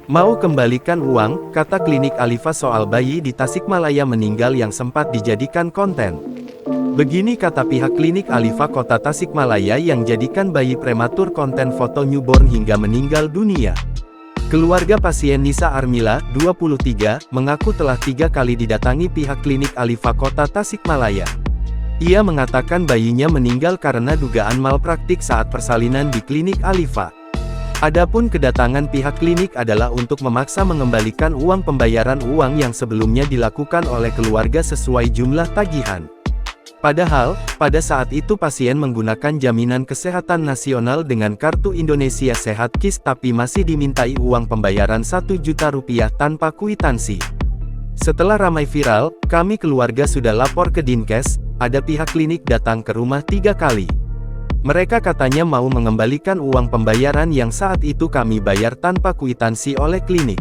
Mau kembalikan uang, kata klinik Alifa soal bayi di Tasikmalaya meninggal yang sempat dijadikan konten. Begini kata pihak klinik Alifa Kota Tasikmalaya yang jadikan bayi prematur konten foto newborn hingga meninggal dunia. Keluarga pasien Nisa Armila, 23, mengaku telah 3 kali didatangi pihak klinik Alifa Kota Tasikmalaya. Ia mengatakan bayinya meninggal karena dugaan malpraktik saat persalinan di klinik Alifa. Adapun kedatangan pihak klinik adalah untuk memaksa mengembalikan uang pembayaran uang yang sebelumnya dilakukan oleh keluarga sesuai jumlah tagihan. Padahal, pada saat itu pasien menggunakan jaminan kesehatan nasional dengan kartu Indonesia Sehat KIS tapi masih dimintai uang pembayaran Rp1 juta tanpa kwitansi. Setelah ramai viral, kami keluarga sudah lapor ke Dinkes, ada pihak klinik datang ke rumah 3 kali. Mereka katanya mau mengembalikan uang pembayaran yang saat itu kami bayar tanpa kwitansi oleh klinik.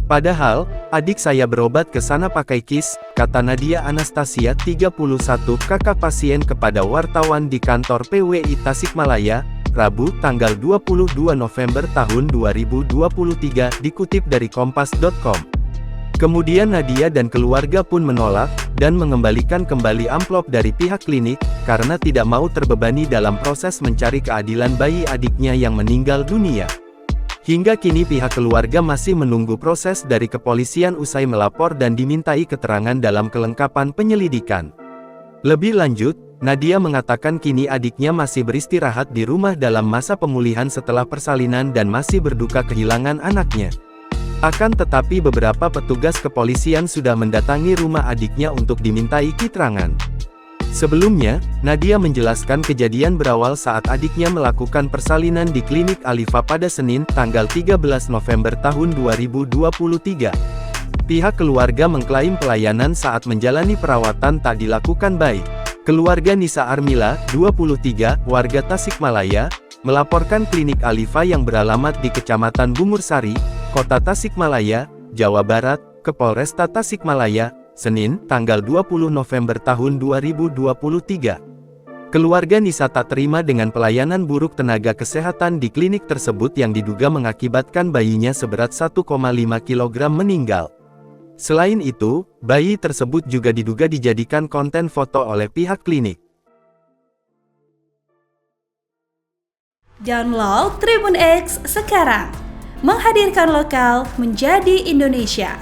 Padahal, adik saya berobat ke sana pakai KIS, kata Nadia Anastasia 31 kakak pasien kepada wartawan di kantor PWI Tasikmalaya, Rabu, tanggal 22 November tahun 2023, dikutip dari kompas.com. Kemudian Nadia dan keluarga pun menolak, dan mengembalikan kembali amplop dari pihak klinik, karena tidak mau terbebani dalam proses mencari keadilan bayi adiknya yang meninggal dunia. Hingga kini pihak keluarga masih menunggu proses dari kepolisian usai melapor dan dimintai keterangan dalam kelengkapan penyelidikan. Lebih lanjut, Nadia mengatakan kini adiknya masih beristirahat di rumah dalam masa pemulihan setelah persalinan dan masih berduka kehilangan anaknya. Akan tetapi beberapa petugas kepolisian sudah mendatangi rumah adiknya untuk dimintai keterangan. Sebelumnya, Nadia menjelaskan kejadian berawal saat adiknya melakukan persalinan di klinik Alifa pada Senin, tanggal 13 November tahun 2023. Pihak keluarga mengklaim pelayanan saat menjalani perawatan tak dilakukan baik. Keluarga Nisa Armila, 23, warga Tasikmalaya, melaporkan klinik Alifa yang beralamat di Kecamatan Bungursari, Kota Tasikmalaya, Jawa Barat, ke Polresta Tasikmalaya, Senin, tanggal 20 November tahun 2023. Keluarga Nisa tak terima dengan pelayanan buruk tenaga kesehatan di klinik tersebut yang diduga mengakibatkan bayinya seberat 1,5 kg meninggal. Selain itu, bayi tersebut juga diduga dijadikan konten foto oleh pihak klinik. Download Tribun X sekarang, menghadirkan lokal menjadi Indonesia.